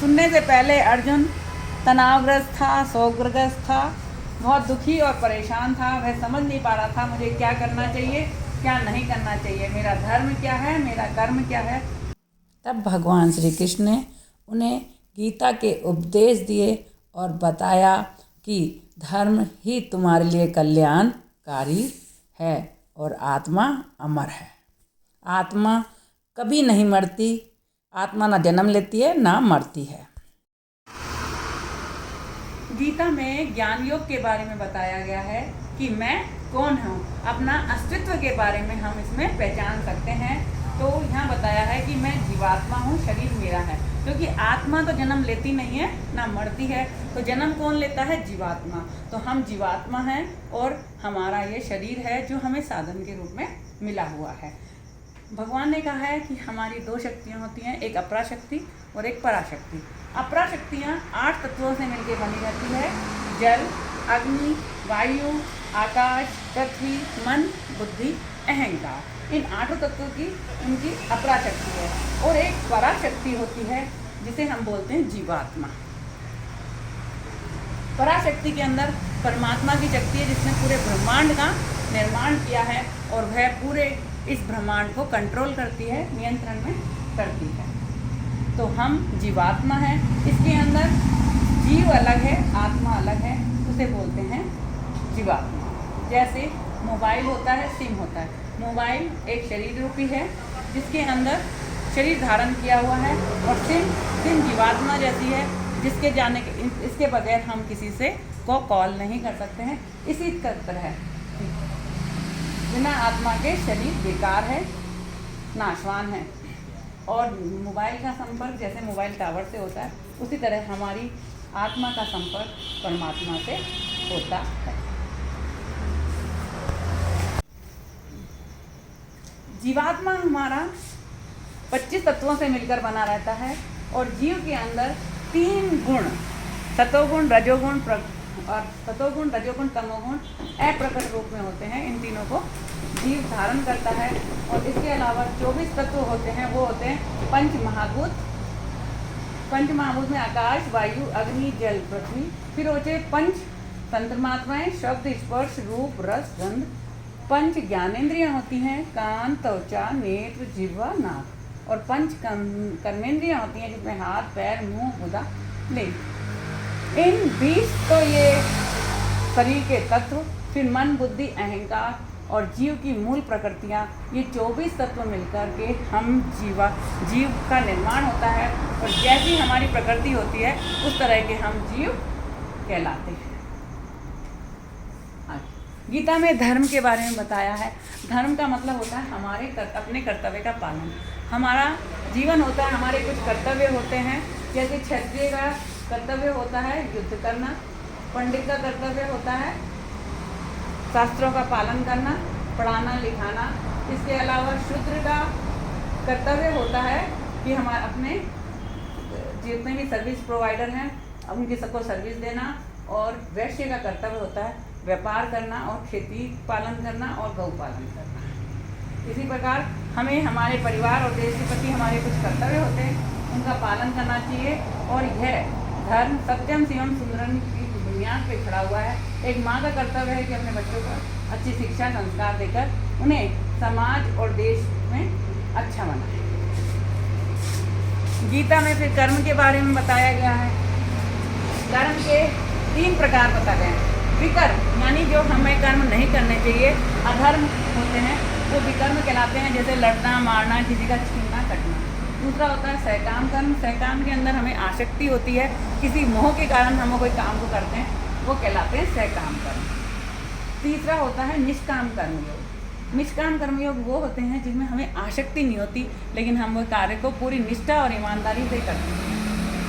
सुनने से पहले अर्जुन तनावग्रस्त था, शोकग्रस्त था, बहुत दुखी और परेशान था। वह समझ नहीं पा रहा था मुझे क्या करना चाहिए, क्या नहीं करना चाहिए, मेरा धर्म क्या है, मेरा कर्म क्या है। तब भगवान श्री कृष्ण ने उन्हें गीता के उपदेश दिए और बताया कि धर्म ही तुम्हारे लिए कल्याणकारी है और आत्मा अमर है। आत्मा कभी नहीं मरती, आत्मा ना जन्म लेती है ना मरती है। गीता में ज्ञान योग के बारे में बताया गया है कि मैं कौन हूँ, अपना अस्तित्व के बारे में हम इसमें पहचान सकते हैं। तो यहाँ बताया है कि मैं जीवात्मा हूँ, शरीर मेरा है, क्योंकि आत्मा तो जन्म लेती नहीं है ना मरती है। तो जन्म कौन लेता है? जीवात्मा। तो हम जीवात्मा हैं और हमारा ये शरीर है जो हमें साधन के रूप में मिला हुआ है। भगवान ने कहा है कि हमारी दो शक्तियाँ होती हैं, एक अपराशक्ति और एक पराशक्ति। अपराशक्तियाँ 8 तत्वों से मिलकर बनी रहती है, जल, अग्नि, वायु, आकाश, पृथ्वी, मन, बुद्धि, अहंकार। इन 8 तत्वों की उनकी अपराशक्ति है। और एक पराशक्ति होती है जिसे हम बोलते हैं जीवात्मा। पराशक्ति के अंदर परमात्मा की शक्ति है जिसने पूरे ब्रह्मांड का निर्माण किया है और वह पूरे इस ब्रह्मांड को कंट्रोल करती है, नियंत्रण में करती है। तो हम जीवात्मा हैं। इसके अंदर जीव अलग है, आत्मा अलग है, उसे बोलते हैं जीवात्मा। जैसे मोबाइल होता है, सिम होता है। मोबाइल एक शरीर रूपी है जिसके अंदर शरीर धारण किया हुआ है, और सिम जीवात्मा जैसी है जिसके इसके बगैर हम किसी से को कॉल नहीं कर सकते हैं। इसी तरह है, बिना आत्मा के शरीर बेकार है, नाशवान है। और मोबाइल का संपर्क जैसे मोबाइल टावर से होता है, उसी तरह हमारी आत्मा का संपर्क परमात्मा से होता है। जीवात्मा हमारा 25 तत्वों से मिलकर बना रहता है और जीव के अंदर 3 गुण, सतोगुण, रजोगुण और सतोगुण, रजोगुण, तमोगुण अप्रकट रूप में होते हैं। इन तीनों को जीव धारण करता है। और इसके अलावा 24 तत्व होते हैं, वो होते हैं पंचमहाभूत। पंचमहाभूत में आकाश, वायु, अग्नि, जल, पृथ्वी। फिर होते पंच तंत्रमात्राएं, शब्द, स्पर्श, रूप, रस, गंध। पंच ज्ञानेंद्रियां होती हैं, कान, त्वचा, नेत्र, जिह्वा, नाक। और पंच कर्मेंद्रियां होती हैं जिसमें हाथ, पैर, मुंह, गुदा, लिंग। इन 20 तो ये शरीर के तत्व, फिर मन, बुद्धि, अहंकार और जीव की मूल प्रकृतियाँ, ये 24 तत्व मिलकर के हम जीव का निर्माण होता है। और जैसी हमारी प्रकृति होती है उस तरह के हम जीव कहलाते हैं। गीता में धर्म के बारे में बताया है। धर्म का मतलब होता है हमारे अपने कर्तव्य का पालन। हमारा जीवन होता है, हमारे कुछ कर्तव्य होते हैं। जैसे क्षत्रिय का कर्तव्य होता है युद्ध करना, पंडित का कर्तव्य होता है शास्त्रों का पालन करना, पढ़ाना लिखाना। इसके अलावा शूद्र का कर्तव्य होता है कि हमारे अपने जितने भी सर्विस प्रोवाइडर हैं उनकी सबको सर्विस देना। और वैश्य का कर्तव्य होता है व्यापार करना और खेती पालन करना और गौ पालन करना। इसी प्रकार हमें हमारे परिवार और देश के प्रति हमारे कुछ कर्तव्य होते हैं, उनका पालन करना चाहिए। और यह धर्म सत्यम शिवम सुंदरम की बुनियाद पे खड़ा हुआ है। एक माँ का कर्तव्य है कि अपने बच्चों को अच्छी शिक्षा संस्कार देकर उन्हें समाज और देश में अच्छा बनाए। गीता में फिर कर्म के बारे में बताया गया है। कर्म के 3 प्रकार बताए गए हैं। विकर्म यानी जो हमें कर्म नहीं करने चाहिए, अधर्म होते हैं, वो विकर्म कहलाते हैं। जैसे लड़ना, मारना, किसी का छीनना, कटना। दूसरा होता है सहकाम कर्म। सहकाम के अंदर हमें आसक्ति होती है, किसी मोह के कारण हम कोई काम को करते हैं, वो कहलाते हैं सहकाम कर्म। तीसरा होता है निष्काम कर्मयोग। निष्काम कर्मयोग वो होते हैं जिनमें हमें आसक्ति नहीं होती, लेकिन हम वो कार्य को पूरी निष्ठा और ईमानदारी से करते हैं।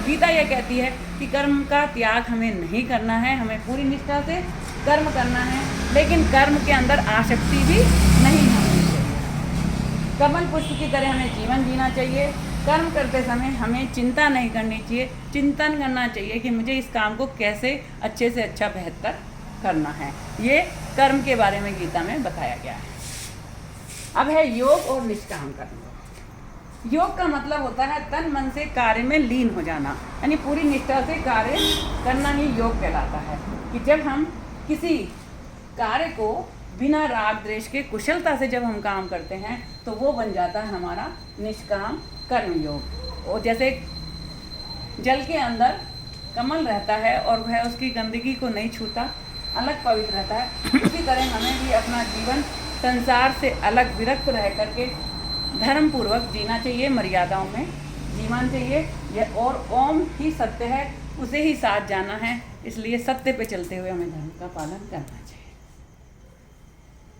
गीता यह कहती है कि कर्म का त्याग हमें नहीं करना है, हमें पूरी निष्ठा से कर्म करना है, लेकिन कर्म के अंदर आसक्ति भी नहीं होनी चाहिए। कमल पुष्प की तरह हमें जीवन जीना चाहिए। कर्म करते समय हमें चिंता नहीं करनी चाहिए, चिंतन करना चाहिए कि मुझे इस काम को कैसे अच्छे से अच्छा बेहतर करना है। ये कर्म के बारे में गीता में बताया गया है। अब है योग और निष्काम कर्म। योग का मतलब होता है तन मन से कार्य में लीन हो जाना, यानी पूरी निष्ठा से कार्य करना ही योग कहलाता है। कि जब हम किसी कार्य को बिना राग द्वेष के कुशलता से जब हम काम करते हैं तो वो बन जाता है हमारा निष्काम कर्म योग। और जैसे जल के अंदर कमल रहता है और वह उसकी गंदगी को नहीं छूता, अलग पवित्र रहता है, उसी तरह हमें भी अपना जीवन संसार से अलग विरक्त रह करके धर्म पूर्वक जीना चाहिए, मर्यादाओं में जीवन चाहिए। और ओम ही सत्य है, उसे ही साथ जाना है, इसलिए सत्य पे चलते हुए हमें धर्म का पालन करना चाहिए।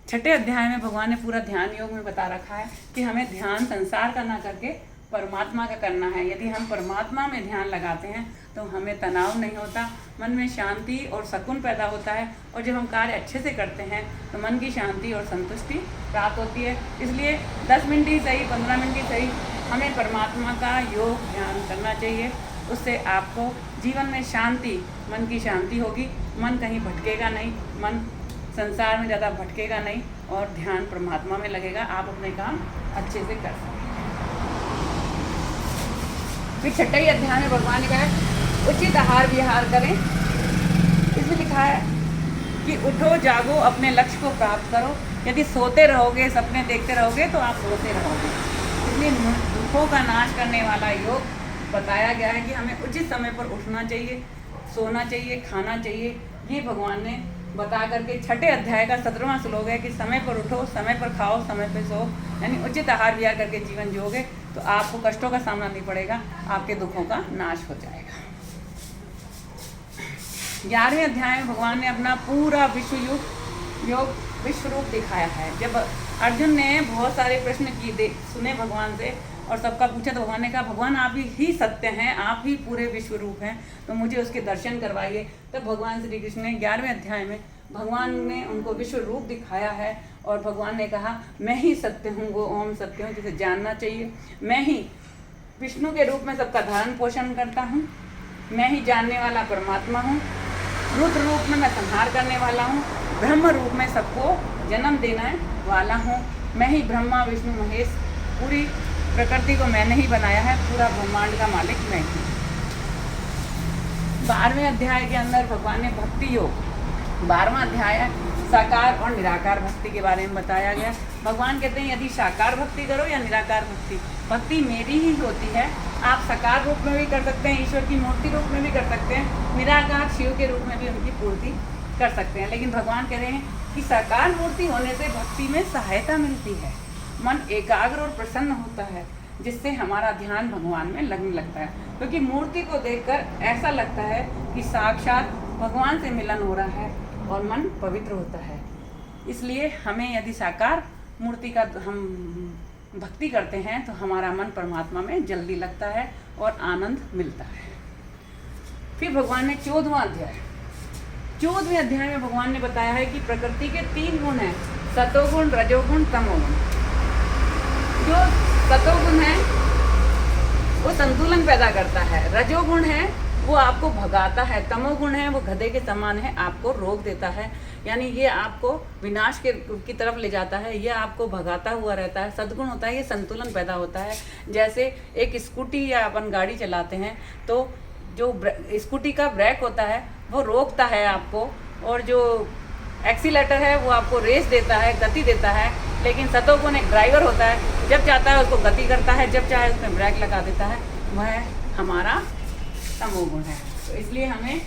छठे अध्याय में भगवान ने पूरा ध्यान योग में बता रखा है कि हमें ध्यान संसार का ना करके परमात्मा का करना है। यदि हम परमात्मा में ध्यान लगाते हैं तो हमें तनाव नहीं होता, मन में शांति और सुकून पैदा होता है, और जब हम कार्य अच्छे से करते हैं तो मन की शांति और संतुष्टि प्राप्त होती है। इसलिए 10 मिनट ही सही, 15 मिनट ही सही, हमें परमात्मा का योग ध्यान करना चाहिए। उससे आपको जीवन में शांति, मन की शांति होगी, मन कहीं भटकेगा नहीं, मन संसार में ज़्यादा भटकेगा नहीं और ध्यान परमात्मा में लगेगा, आप अपने काम अच्छे से कर सकते हैं। फिर छठे ही अध्याय में भगवान ने कहा उचित आहार विहार करें। इसमें लिखा है कि उठो जागो, अपने लक्ष्य को प्राप्त करो। यदि सोते रहोगे, सपने देखते रहोगे तो आप सोते रहोगे। इसलिए दुखों का नाश करने वाला योग बताया गया है कि हमें उचित समय पर उठना चाहिए, सोना चाहिए, खाना चाहिए। ये भगवान ने बता करके छठे अध्याय का 17वां श्लोक है कि समय पर उठो, समय पर खाओ, समय पर सो, यानी उचित आहार विहार करके जीवन जियोगे तो आपको कष्टों का सामना नहीं पड़ेगा, आपके दुखों का नाश हो जाएगा। 11वें अध्याय में भगवान ने अपना पूरा विश्व रूप दिखाया है। जब अर्जुन ने बहुत सारे प्रश्न सुने भगवान से और सबका पूछा तो भगवान ने कहा भगवान आप ही सत्य हैं, आप ही पूरे विश्व रूप हैं, तो मुझे उसके दर्शन करवाइए। तब भगवान श्री कृष्ण ने 11वें अध्याय में भगवान ने उनको विश्व रूप दिखाया है और भगवान ने कहा मैं ही सत्य हूँ, वो ओम सत्य हूँ, जिसे जानना चाहिए। मैं ही विष्णु के रूप में सबका धारण पोषण करता हूँ, मैं ही जानने वाला परमात्मा हूँ, रुद्र रूप में मैं संहार करने वाला हूँ, ब्रह्म रूप में सबको जन्म देने वाला हूँ, मैं ही ब्रह्मा विष्णु महेश, पूरी प्रकृति को मैंने ही बनाया है, पूरा ब्रह्मांड का मालिक मैं ही। 12वें अध्याय के अंदर भगवान ने भक्ति योग, 12वां अध्याय है साकार और निराकार भक्ति के बारे में बताया गया। भगवान कहते हैं यदि साकार भक्ति करो या निराकार भक्ति, भक्ति मेरी ही होती है। आप साकार रूप में भी कर सकते हैं, ईश्वर की मूर्ति रूप में भी कर सकते हैं, निराकार शिव के रूप में भी उनकी पूर्ति कर सकते हैं। लेकिन भगवान कह रहे हैं कि साकार मूर्ति होने से भक्ति में सहायता मिलती है, मन एकाग्र और प्रसन्न होता है, जिससे हमारा ध्यान भगवान में लगने लगता है। क्योंकि मूर्ति को देखकर ऐसा लगता है कि साक्षात भगवान से मिलन हो रहा है और मन पवित्र होता है। इसलिए हमें यदि साकार मूर्ति का हम भक्ति करते हैं तो हमारा मन परमात्मा में जल्दी लगता है और आनंद मिलता है। फिर भगवान ने 14वां अध्याय, 14वें अध्याय में भगवान ने बताया है कि प्रकृति के 3 गुण हैं, सतोगुण, रजोगुण, तमोगुण। जो सतोगुण है वो संतुलन पैदा करता है, रजोगुण है वो आपको भगाता है, तमोगुण है वो गधे के समान है, आपको रोक देता है, यानी ये आपको विनाश की तरफ ले जाता है, ये आपको भगाता हुआ रहता है। सद्गुण होता है ये संतुलन पैदा होता है। जैसे एक स्कूटी या अपन गाड़ी चलाते हैं तो जो स्कूटी का ब्रेक होता है वो रोकता है आपको, और जो एक्सीलेटर है वो आपको रेस देता है, गति देता है। लेकिन सतोगुण एक ड्राइवर होता है, जब चाहता है उसको गति करता है, जब चाहे उसमें ब्रेक लगा देता है, वह हमारा तमोगुण है। तो इसलिए हमें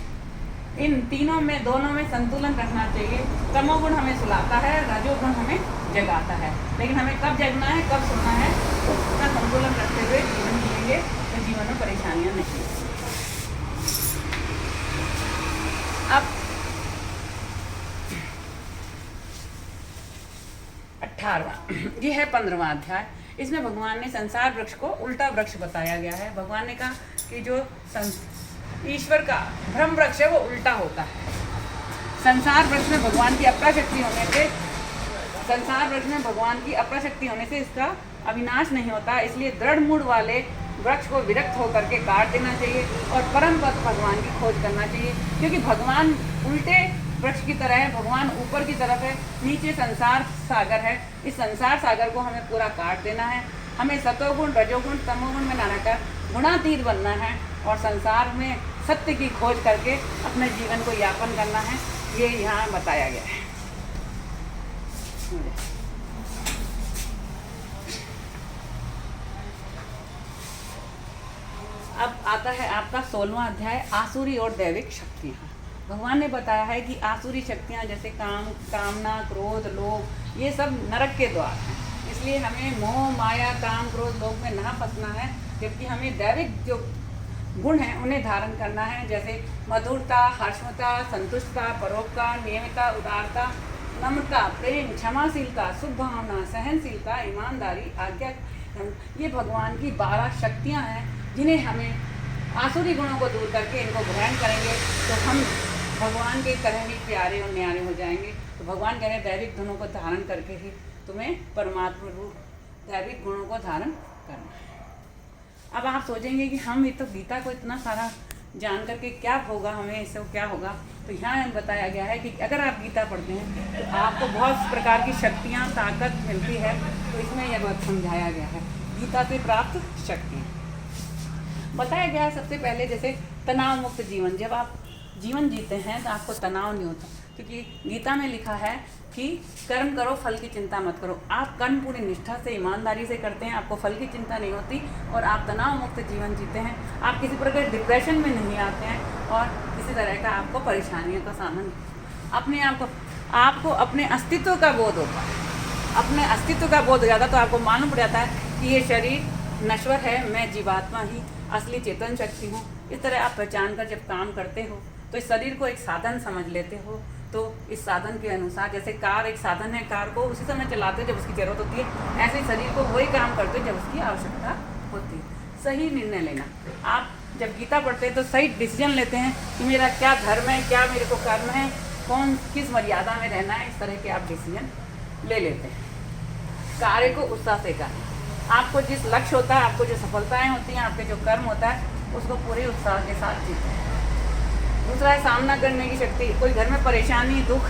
इन तीनों में, दोनों में संतुलन रखना चाहिए। तमोगुण हमें सुलाता है, रजोगुण हमें जगाता है, लेकिन हमें कब जगना है कब सोना है उसका संतुलन रखते हुए जीवन जिएंगे तो जीवन में परेशानियां नहीं। अब 18वां, ये है 15वां अध्याय। इसमें भगवान ने संसार वृक्ष को उल्टा वृक्ष बताया गया है। भगवान ने कहा कि जो ईश्वर का ब्रह्म वृक्ष है वो उल्टा होता है। संसार वृक्ष में भगवान की अपराशक्ति होने से, संसार वृक्ष में भगवान की अपराशक्ति होने से इसका अविनाश नहीं होता। इसलिए दृढ़ मूड वाले वृक्ष को विरक्त होकर के काट देना चाहिए और परम पद भगवान की खोज करना चाहिए। क्योंकि भगवान उल्टे वृक्ष की तरह है, भगवान ऊपर की तरफ है, नीचे संसार सागर है। इस संसार सागर को हमें पूरा काट देना है हमें सतोगुण रजोगुण तमोगुण में ना रहकर गुणातीत बनना है और संसार में सत्य की खोज करके अपने जीवन को यापन करना है, ये यहाँ बताया गया है। अब आता है आपका 16वां अध्याय, आसुरी और दैविक शक्तियाँ। भगवान ने बताया है कि आसुरी शक्तियाँ जैसे कामना, क्रोध, लोभ, ये सब नरक के द्वार हैं। इसलिए हमें मोह, माया, काम, क्रोध, लोभ में ना फंसना है, जबकि हमें दैविक जो गुण हैं उन्हें धारण करना है, जैसे मधुरता, हर्षमता, संतुष्टता, परोपकार, नियमितता, उदारता, नम्रता, प्रेम, क्षमाशीलता, शुभ भावना, सहनशीलता, ईमानदारी, आज्ञा। ये भगवान की 12 शक्तियाँ हैं, जिन्हें हमें आसुरी गुणों को दूर करके इनको ग्रहण करेंगे तो हम भगवान के तरह ही प्यारे और न्यारे हो जाएंगे। तो भगवान कह रहे हैं दैविक गुणों को धारण करके ही तुम्हें परमात्मा रूप दैविक गुणों को धारण करना है। अब आप सोचेंगे कि हम ये तो गीता को इतना सारा जान करके क्या होगा, हमें इससे क्या होगा। तो यहाँ बताया गया है कि अगर आप गीता पढ़ते हैं तो आपको बहुत प्रकार की शक्तियाँ, ताकत मिलती है। तो इसमें यह बात समझाया गया है, गीता से प्राप्त शक्ति बताया गया है। सबसे पहले जैसे तनाव मुक्त जीवन, जब आप जीवन जीते हैं तो आपको तनाव नहीं होता, क्योंकि गीता में लिखा है कि कर्म करो, फल की चिंता मत करो। आप कर्म पूरी निष्ठा से, ईमानदारी से करते हैं, आपको फल की चिंता नहीं होती और आप तनाव मुक्त जीवन जीते हैं। आप किसी प्रकार डिप्रेशन में नहीं आते हैं और किसी तरह का आपको परेशानियों का सामना आपको अपने अस्तित्व का बोध होता है। अपने अस्तित्व का बोध हो जाता है तो आपको मालूम पड़ जाता है कि ये शरीर नश्वर है, मैं जीवात्मा ही असली चेतन शक्ति हूँ। इस तरह आप पहचान कर जब काम करते हो तो इस शरीर को एक साधन समझ लेते हो। तो इस साधन के अनुसार, जैसे कार एक साधन है, कार को उसी समय चलाते हो जब उसकी ज़रूरत होती है, ऐसे ही शरीर को वही काम करते हो जब उसकी आवश्यकता होती है। सही निर्णय लेना, आप जब गीता पढ़ते हैं तो सही डिसीजन लेते हैं कि मेरा क्या धर्म है, क्या मेरे को कर्म है, कौन किस मर्यादा में रहना है, इस तरह के आप डिसीजन ले लेते हैं। कार्य को उत्साह से करें, आपको जिस लक्ष्य होता है, आपको जो सफलताएं होती हैं, आपके जो कर्म होता है, उसको पूरे उत्साह के साथ जीते हैं। दूसरा है सामना करने की शक्ति। कोई घर में परेशानी, दुख,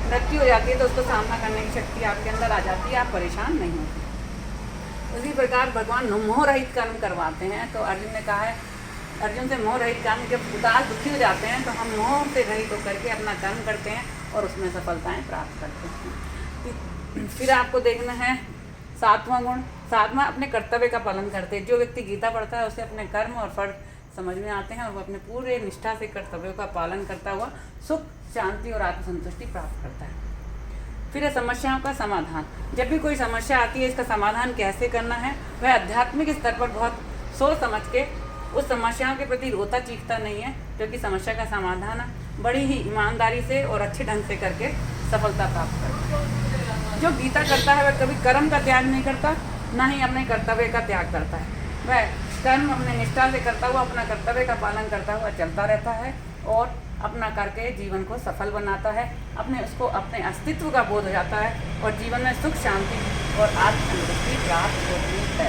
मृत्यु हो जाती है तो उसको सामना करने की शक्ति आपके अंदर आ जाती है, आप परेशान नहीं होते। उसी प्रकार भगवान मोह रहित कर्म करवाते हैं। तो अर्जुन ने कहा है, अर्जुन से मोह रहित कर्म, जब उदास दुखी हो जाते हैं तो हम मोह से रहित होकर के अपना कर्म करते हैं और उसमें सफलताएँ प्राप्त करते हैं। फिर आपको देखना है 7वां गुण, 7वां अपने कर्तव्य का पालन करते हैं। जो व्यक्ति गीता पढ़ता है उसे अपने कर्म और फल समझ में आते हैं और वो अपने पूरे निष्ठा से कर्तव्यों का पालन करता हुआ सुख, शांति और आत्मसंतुष्टि प्राप्त करता है। फिर है समस्याओं का समाधान। जब भी कोई समस्या आती है, इसका समाधान कैसे करना है, वह आध्यात्मिक स्तर पर बहुत सोच समझ के उस समस्याओं के प्रति रोता चीखता नहीं है, क्योंकि समस्या का समाधान बड़ी ही ईमानदारी से और अच्छे ढंग से करके सफलता प्राप्त करता है। जो गीता करता है वह कभी कर्म का त्याग नहीं करता, ना ही अपने कर्तव्य का त्याग करता है। वह कर्म अपने निष्ठा से करता हुआ, अपना कर्तव्य का पालन करता हुआ चलता रहता है और अपना करके जीवन को सफल बनाता है। उसको अपने अस्तित्व का बोध हो जाता है और जीवन में सुख, शांति और आत्मसंतुष्टि प्राप्त होती है।